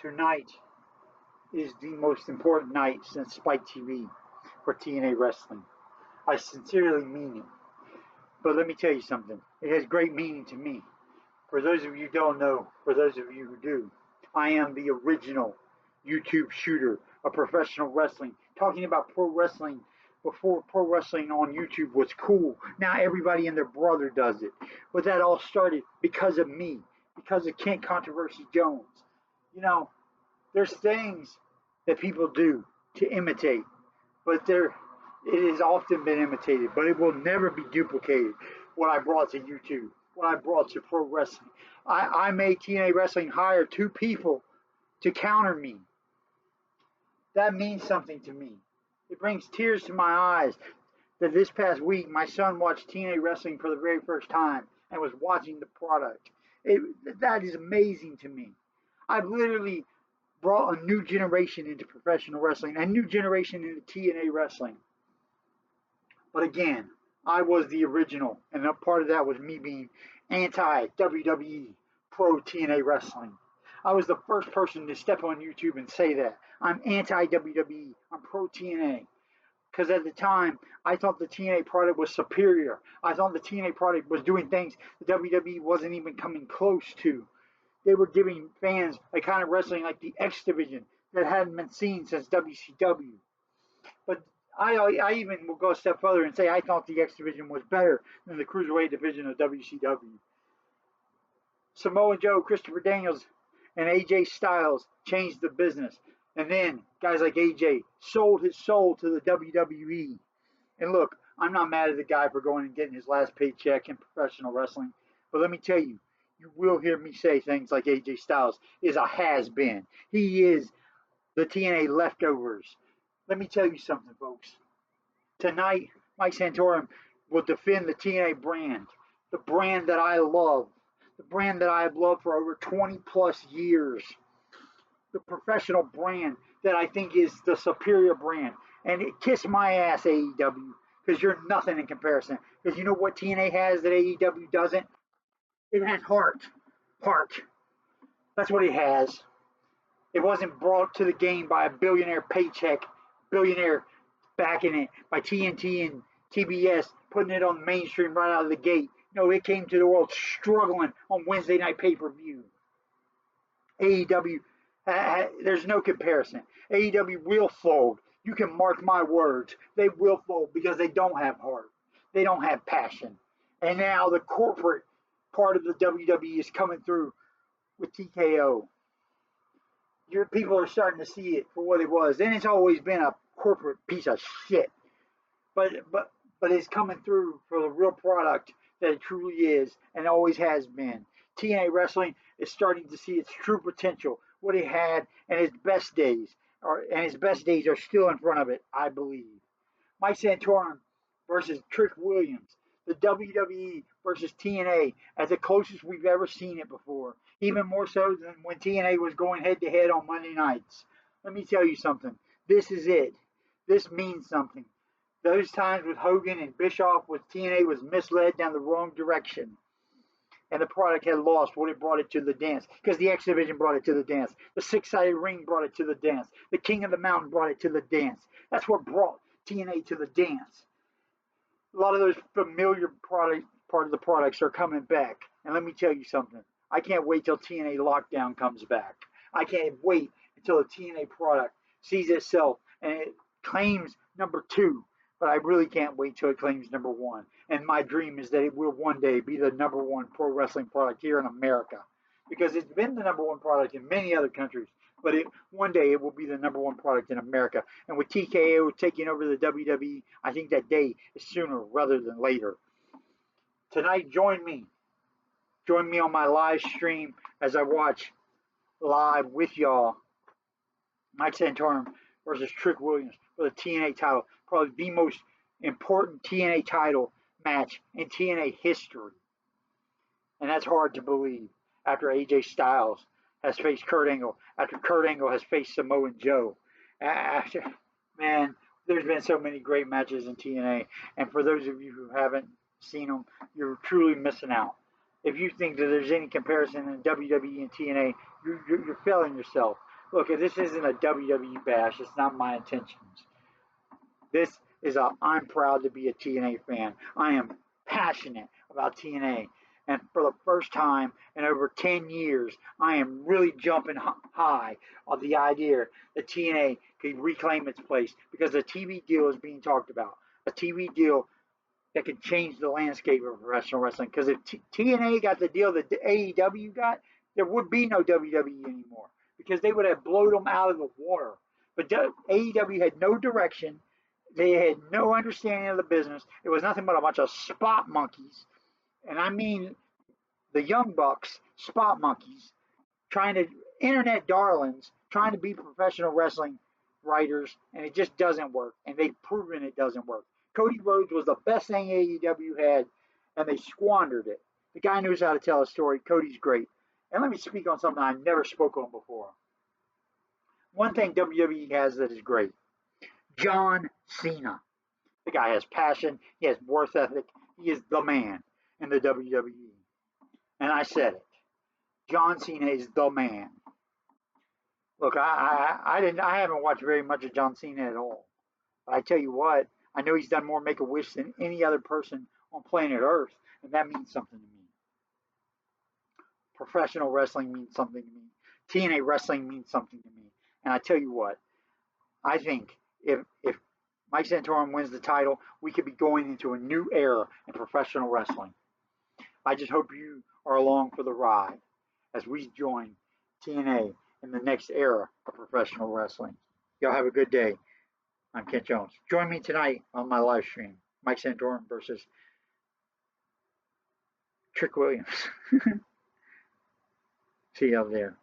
Tonight is the most important night since Spike TV for TNA Wrestling. I sincerely mean it. But let me tell you something. It has great meaning to me. For those of you who don't know, for those of you who do, I am the original YouTube shooter of professional wrestling. Talking about pro wrestling before pro wrestling on YouTube was cool. Now everybody and their brother does it. But that all started because of me, because of Kent Controversy Jones. You know, there's things that people do to imitate, but it has often been imitated, but it will never be duplicated. What I brought to YouTube, what I brought to pro wrestling. I made TNA Wrestling hire 2 people to counter me. That means something to me. It brings tears to my eyes that this past week my son watched TNA Wrestling for the very first time and was watching the product. That is amazing to me. I've literally brought a new generation into professional wrestling, a new generation into TNA wrestling. But again, I was the original, and a part of that was me being anti-WWE Pro TNA wrestling. I was the first person to step on YouTube and say that. I'm anti-WWE, I'm pro TNA. Because at the time, I thought the TNA product was superior. I thought the TNA product was doing things the WWE wasn't even coming close to. They were giving fans a kind of wrestling like the X Division that hadn't been seen since WCW. But I even will go a step further and say I thought the X Division was better than the Cruiserweight division of WCW. Samoa Joe, Christopher Daniels, and AJ Styles changed the business. And then guys like AJ sold his soul to the WWE. And look, I'm not mad at the guy for going and getting his last paycheck in professional wrestling. But let me tell you, you will hear me say things like AJ Styles is a has-been. He is the TNA leftovers. Let me tell you something, folks. Tonight, Mike Santana will defend the TNA brand, the brand that I love, the brand that I have loved for over 20 plus years, the professional brand that I think is the superior brand. And kiss my ass, AEW, because you're nothing in comparison. Because you know what TNA has that AEW doesn't? It has heart. Heart. That's what it has. It wasn't brought to the game by a billionaire paycheck, billionaire backing it, by TNT and TBS putting it on the mainstream right out of the gate. No, it came to the world struggling on Wednesday night pay-per-view. AEW, there's no comparison. AEW will fold. You can mark my words. They will fold because they don't have heart. They don't have passion. And now the corporate part of the WWE is coming through with TKO. Your people are starting to see it for what it was. And it's always been a corporate piece of shit. But it's coming through for the real product that it truly is and always has been. TNA Wrestling is starting to see its true potential, what it had, and its best days. And its best days are still in front of it, I believe. Mike Santana versus Trick Williams. The WWE versus TNA as the closest we've ever seen it before. Even more so than when TNA was going head-to-head on Monday nights. Let me tell you something. This is it. This means something. Those times with Hogan and Bischoff, with TNA was misled down the wrong direction. And the product had lost what it brought it to the dance. Because the X Division brought it to the dance. The six-sided ring brought it to the dance. The King of the Mountain brought it to the dance. That's what brought TNA to the dance. A lot of those familiar part of the products are coming back. And let me tell you something. I can't wait till TNA Lockdown comes back. I can't wait until the TNA product sees itself and it claims number 2. But I really can't wait till it claims number 1. And my dream is that it will one day be the number 1 pro wrestling product here in America. Because it's been the number 1 product in many other countries. But one day it will be the number 1 product in America. And with TKO taking over the WWE, I think that day is sooner rather than later. Tonight, join me. Join me on my live stream as I watch live with y'all Mike Santana versus Trick Williams for the TNA title. Probably the most important TNA title match in TNA history. And that's hard to believe after AJ Styles has faced Kurt Angle, after Kurt Angle has faced Samoa Joe. Man, there's been so many great matches in TNA. And for those of you who haven't seen them, you're truly missing out. If you think that there's any comparison in WWE and TNA, you're failing yourself. Look, this isn't a WWE bash. It's not my intentions. This is I'm proud to be a TNA fan. I am passionate about TNA. And for the first time in over 10 years, I am really jumping high on the idea that TNA could reclaim its place because a TV deal is being talked about. A TV deal that could change the landscape of professional wrestling. Because if TNA got the deal that AEW got, there would be no WWE anymore because they would have blown them out of the water. But AEW had no direction. They had no understanding of the business. It was nothing but a bunch of spot monkeys. And I mean the Young Bucks, spot monkeys, trying to, internet darlings, trying to be professional wrestling writers, and it just doesn't work. And they've proven it doesn't work. Cody Rhodes was the best thing AEW had, and they squandered it. The guy knows how to tell a story. Cody's great. And let me speak on something I've never spoken on before. One thing WWE has that is great. John Cena. The guy has passion. He has worth ethic. He is the man in the WWE. And I said it. John Cena is the man. Look, I haven't watched very much of John Cena at all. But I tell you what, I know he's done more Make-A-Wish than any other person on planet Earth, and that means something to me. Professional wrestling means something to me. TNA wrestling means something to me. And I tell you what, I think if Mike Santana wins the title, we could be going into a new era in professional wrestling. I just hope you are along for the ride as we join TNA in the next era of professional wrestling. Y'all have a good day. I'm Kent Jones. Join me tonight on my live stream. Mike Santana versus Trick Williams. See you out there.